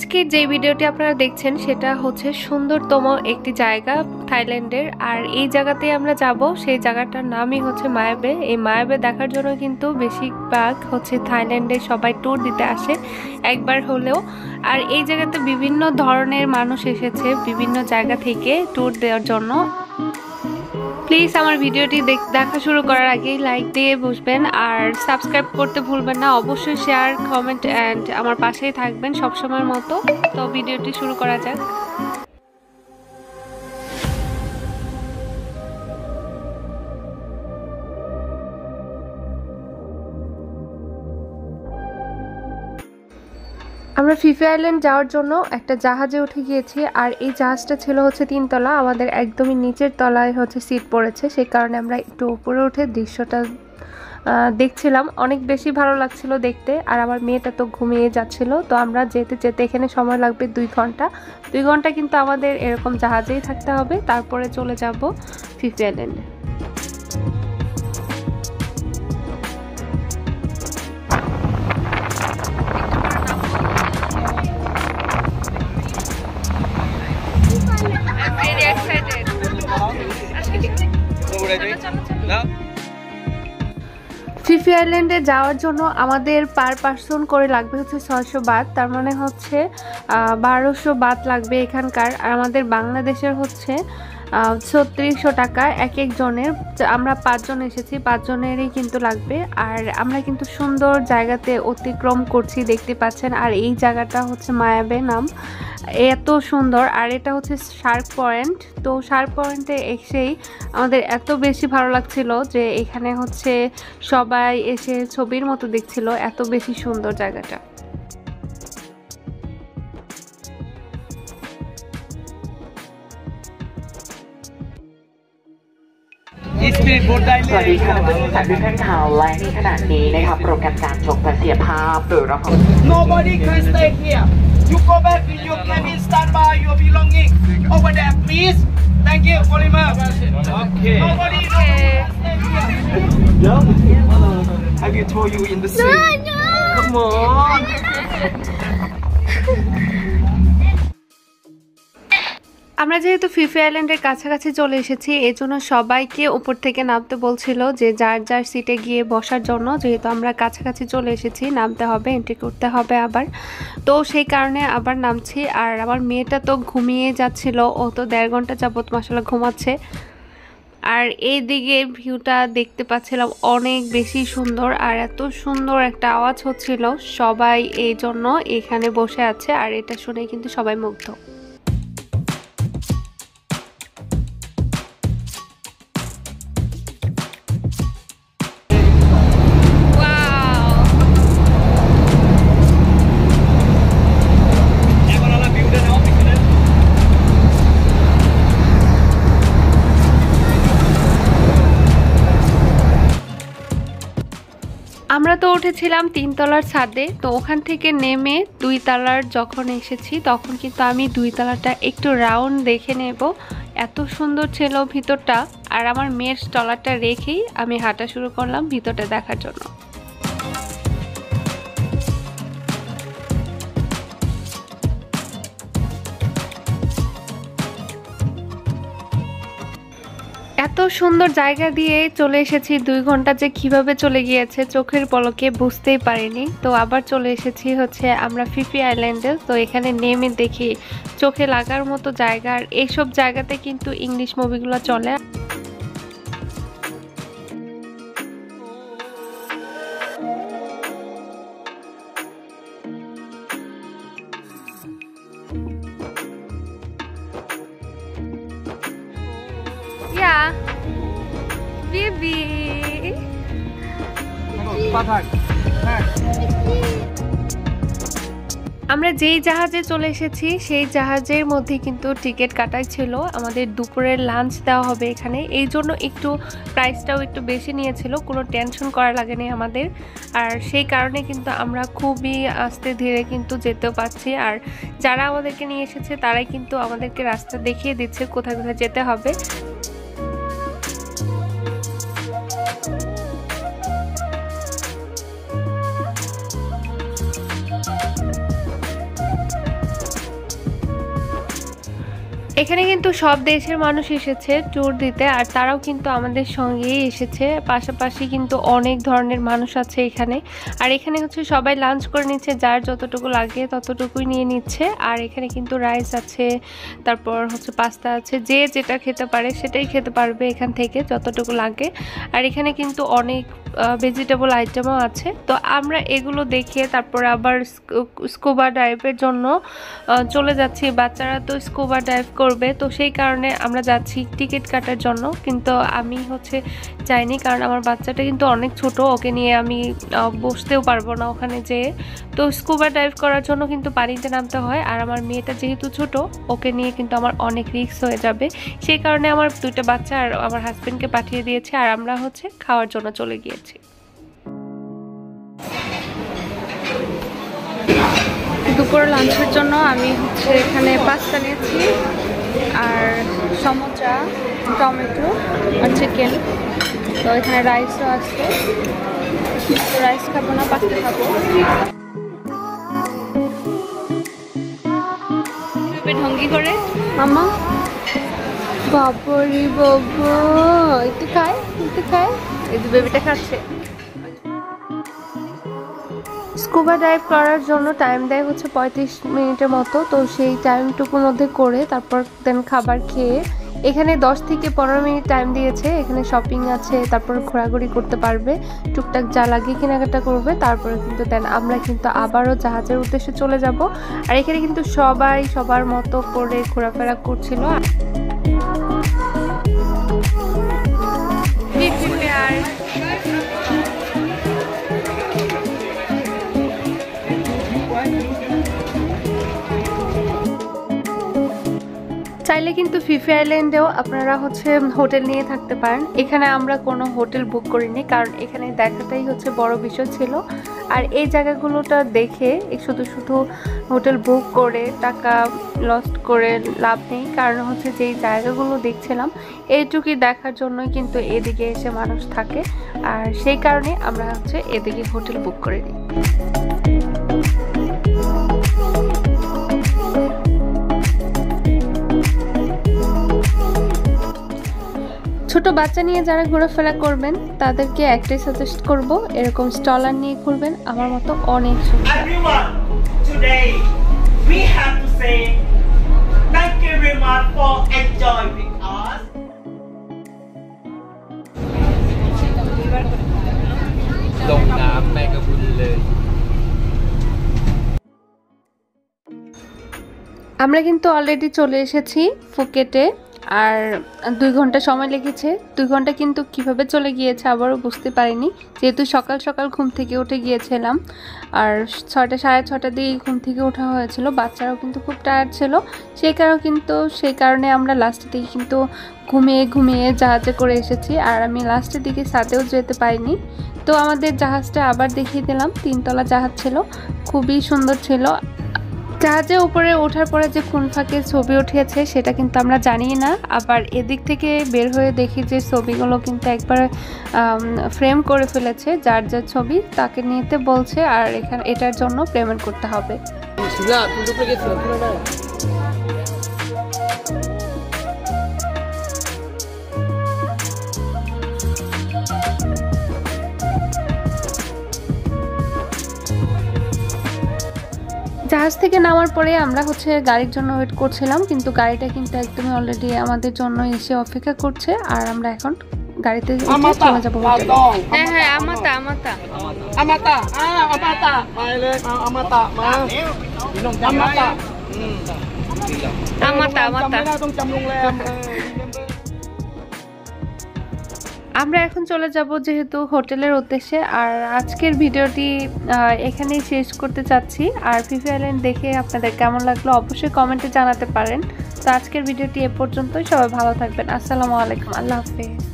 আজকের যে ভিডিওটি আপনারা দেখছেন সেটা হচ্ছে সুন্দরতম একটি জায়গা থাইল্যান্ডের। আর এই জায়গাতে আমরা যাব, সেই জায়গাটার নামই হচ্ছে মায়া বে। এই মায়া বে দেখার জন্য কিন্তু বেশিরভাগ হচ্ছে থাইল্যান্ডে সবাই ট্যুর দিতে আসে একবার হলেও। আর এই জায়গাতে বিভিন্ন ধরনের মানুষ এসেছে বিভিন্ন জায়গা থেকে ট্যুর দেওয়ার জন্য। প্লিজ আমার ভিডিওটি দেখা শুরু করার আগেই লাইক দিয়ে বসবেন আর সাবস্ক্রাইব করতে ভুলবেন না। অবশ্যই শেয়ার, কমেন্ট অ্যান্ড আমার পাশেই থাকবেন সবসময়ের মতো। তো ভিডিওটি শুরু করা যাক। আমরা ফিফি আইল্যান্ড যাওয়ার জন্য একটা জাহাজে উঠে গিয়েছি। আর এই জাহাজটা ছিল হচ্ছে 3 তলা, আমাদের একদমই নিচের তলায় হচ্ছে সিট পড়েছে, সেই কারণে আমরা একটু উপরে উঠে দৃশ্যটা দেখছিলাম। অনেক বেশি ভালো লাগছিল দেখতে। আর আমার মেয়েটা তো ঘুমিয়ে যাচ্ছিল। তো আমরা যেতে যেতে এখানে সময় লাগবে 2 ঘন্টা। 2 ঘন্টা কিন্তু আমাদের এরকম জাহাজেই থাকতে হবে, তারপরে চলে যাব ফিফি আইল্যান্ডে। ফিফি আইল্যান্ডে যাওয়ার জন্য আমাদের পার পার্সন করে লাগবে হচ্ছে 600 বাত, তার মানে হচ্ছে 1200 বাত লাগবে এখানকার। আর আমাদের বাংলাদেশের হচ্ছে 3600 টাকা এক একজনের। আমরা 5 জন এসেছি, 5 জনেরই কিন্তু লাগবে। আর আমরা কিন্তু সুন্দর জায়গাতে অতিক্রম করছি, দেখতে পাচ্ছেন। আর এই জায়গাটা হচ্ছে মায়া বে নাম, এত সুন্দর। আর এটা হচ্ছে শার্ক পয়েন্ট। তো শার্ক পয়েন্টে এসেই আমাদের এত বেশি ভালো লাগছিল যে এখানে হচ্ছে সবাই এসে ছবির মতো দেখছিল, এত বেশি সুন্দর জায়গাটা।สวัสดีค่ะผู้ชมทุกท่านข่าวและในขณะนี้นะครับโปรแกรมการชกและเสียภาพโดยรอบ Nobody can stay here. You go back in your cabin, stand by your belonging over there, please. Thank you very much. Okay. Nobody can stay here. No. Have you told you in the sea? No. Come on. আমরা যেহেতু Phi Phi আইল্যান্ডের কাছাকাছি চলে এসেছি, এই জন্য সবাইকে উপর থেকে নামতে বলছিল যে যার যার সিটে গিয়ে বসার জন্য। যেহেতু আমরা কাছাকাছি চলে এসেছি, নামতে হবে, এন্ট্রি করতে হবে আবার। তো সেই কারণে আবার নামছি। আর আমার মেয়েটা তো ঘুমিয়ে যাচ্ছিল, ও তো 1.5 ঘন্টা যাবত মাশাআল্লাহ ঘুমাচ্ছে। আর এই দিকে ভিউটা দেখতে পাচ্ছিলাম অনেক বেশি সুন্দর। আর এত সুন্দর একটা আওয়াজ হচ্ছিল, সবাই এই জন্য এখানে বসে আছে। আর এটা শুনে কিন্তু সবাই মুগ্ধ। আমরা তো উঠেছিলাম 3 তলার ছাদে। তো ওখান থেকে নেমে 2 তলার যখন এসেছি, তখন কিন্তু আমি 2 তলাটা একটু রাউন্ড দেখে নেব। এত সুন্দর ছিল ভিতরটা। আর আমার মেয়ের তলাটা রেখেই আমি হাঁটা শুরু করলাম ভিতরটা দেখার জন্য। এত সুন্দর জায়গা দিয়ে চলে এসেছি, 2 ঘন্টা যে কিভাবে চলে গিয়েছে চোখের পলকে বুঝতেই পারিনি। তো আবার চলে এসেছি হচ্ছে আমরা ফিফি আইল্যান্ডে। তো এখানে নেমে দেখি চোখে লাগার মতো জায়গা। আর এইসব জায়গাতে কিন্তু ইংলিশ মুভিগুলো চলে। বেবি আমরা যেই জাহাজে চলে এসেছি সেই জাহাজের মধ্যে কিন্তু টিকিট কাটাই ছিল। আমাদের দুপুরের লাঞ্চ দেওয়া হবে এখানে, এই জন্য একটু প্রাইসটাও একটু বেশি নিয়েছিল। কোনো টেনশন করা লাগেনি আমাদের। আর সেই কারণে কিন্তু আমরা খুবই আস্তে ধীরে কিন্তু যেতেও পারছি। আর যারা আমাদেরকে নিয়ে এসেছে তারাই কিন্তু আমাদেরকে রাস্তা দেখিয়ে দিচ্ছে কোথায় কোথায় যেতে হবে। এখানে কিন্তু সব দেশের মানুষ এসেছে ট্যুর দিতে, আর তারাও কিন্তু আমাদের সঙ্গেই এসেছে। পাশাপাশি কিন্তু অনেক ধরনের মানুষ আছে এখানে। আর এখানে হচ্ছে সবাই লাঞ্চ করে নিচ্ছে, যার যতটুকু লাগে ততটুকুই নিয়ে নিচ্ছে। আর এখানে কিন্তু রাইস আছে, তারপর হচ্ছে পাস্তা আছে, যে যেটা খেতে পারে সেটাই খেতে পারবে এখান থেকে যতটুকু লাগে। আর এখানে কিন্তু অনেক ভেজিটেবল আইটেমও আছে। তো আমরা এগুলো দেখে তারপরে আবার স্কুবা ডাইভের জন্য চলে যাচ্ছি। বাচ্চারা তো স্কুবা ডাইভ করবে, তো সেই কারণে আমরা যাচ্ছি টিকিট কাটার জন্য। কিন্তু আমি হচ্ছে যাইনি, কারণ আমার বাচ্চাটা কিন্তু অনেক ছোট, ওকে নিয়ে আমি বসতেও পারবো না ওখানে যেয়ে। তো স্কুবা ডাইভ করার জন্য কিন্তু পানিতে নামতে হয়, আর আমার মেয়েটা যেহেতু ছোট, ওকে নিয়ে কিন্তু আমার অনেক রিস্ক হয়ে যাবে। সেই কারণে আমার দুইটা বাচ্চা আর আমার হাজবেন্ডকে পাঠিয়ে দিয়েছে, আর আমরা হচ্ছে খাওয়ার জন্য চলে গিয়েছি। দুপুর লাঞ্চের জন্য আমি হচ্ছে এখানে পাস্তা নিয়েছি, আর সমোসা, টমেটো আর চিকেন। তো এখানে রাইসও আছে, তো রাইস খাবো না, পাস্তা খাবো। ঢঙ্গি করে মামা, বাবরি বাবা, একটু খায় এই যে বেবিটা খাচ্ছে। স্কুবা ডাইভ করার জন্য টাইম দেয় হচ্ছে 35 মিনিটের মতো। তো সেই টাইমটুকুর মধ্যে করে তারপর দেন খাবার খেয়ে, এখানে 10 থেকে 15 মিনিট টাইম দিয়েছে। এখানে শপিং আছে, তারপর ঘোরাঘুরি করতে পারবে, টুকটাক যা লাগে কেনাকাটা করবে। তারপরে কিন্তু দেন আমরা কিন্তু আবারও জাহাজের উদ্দেশ্যে চলে যাব। আর এখানে কিন্তু সবাই সবার মতো করে ঘোরাফেরা করছিল। চাইলে কিন্তু ফিফি আইল্যান্ডেও আপনারা হচ্ছে হোটেল নিয়ে থাকতে পারেন। এখানে আমরা কোনো হোটেল বুক করিনি, কারণ এখানে দেখাটাই হচ্ছে বড় বিষয় ছিল। আর এই জায়গাগুলোটা দেখে শুধু হোটেল বুক করে টাকা লস্ট করে লাভ নেই, কারণ হচ্ছে যেই জায়গাগুলো দেখছিলাম এইটুকুই দেখার জন্যই কিন্তু এদিকে এসে মানুষ থাকে। আর সেই কারণে আমরা হচ্ছে এদিকে হোটেল বুক করে নিই। ছোট বাচ্চা নিয়ে যারা ঘোরাফেরা করবেন তাদেরকে একটাই সাজেস্ট করব, এরকম স্টলার নিয়ে ঘুরবেন, আমার মতো অনেক সুবিধা। Everyone, today we have to say thank you very much for enjoying with us. Lồng đám mega bullเลย আমরা কিন্তু অলরেডি চলে এসেছি ফুকেটে, আর 2 ঘন্টা সময় লেগেছে। 2 ঘন্টা কিন্তু কিভাবে চলে গিয়েছে আবারও বুঝতে পারিনি, যেহেতু সকাল সকাল ঘুম থেকে উঠে গিয়েছিলাম। আর 6টা সাড়ে 6টার দিকে ঘুম থেকে ওঠা হয়েছিল, বাচ্চারাও কিন্তু খুব টায়ার্ড ছিল। সেই কারণে আমরা লাস্টের দিকে কিন্তু ঘুমিয়ে জাহাজে করে এসেছি। আর আমি লাস্টের দিকে সাথেও যেতে পারিনি। তো আমাদের জাহাজটা আবার দেখিয়ে দিলাম, 3 তলা জাহাজ ছিল, খুবই সুন্দর ছিল। জাহাজের উপরে ওঠার পরে যে কোন ফাঁকে ছবি উঠিয়েছে সেটা কিন্তু আমরা জানি না। আবার এদিক থেকে বের হয়ে দেখি যে ছবিগুলো কিন্তু একবার ফ্রেম করে ফেলেছে, যার ছবি তাকে নিতে বলছে, আর এটার জন্য পেমেন্ট করতে হবে। জাহাজ থেকে নামার পরে আমরা হচ্ছে গাড়ির জন্য ওয়েট করছিলাম, কিন্তু গাড়িটা কিন্তু একদমই অলরেডি আমাদের জন্য এসে অপেক্ষা করছে। আর আমরা এখন গাড়িতে চলে যাবো। হ্যাঁ হ্যাঁ, আমাতা আমাতা Amata, Amata, Amata, Amata, আমাতা আমাতা।ต้องจำโรงแรม আমরা এখন চলে যাব যেহেতু হোটেলের উদ্দেশ্যে। আর আজকের ভিডিওটি এখানেই শেষ করতে চাচ্ছি। আর ফিফি আইল্যান্ড দেখে আপনাদের কেমন লাগলো অবশ্যই কমেন্টে জানাতে পারেন। তো আজকের ভিডিওটি এ পর্যন্তই, সবাই ভালো থাকবেন। আসসালামু আলাইকুম, আল্লাহ হাফেজ।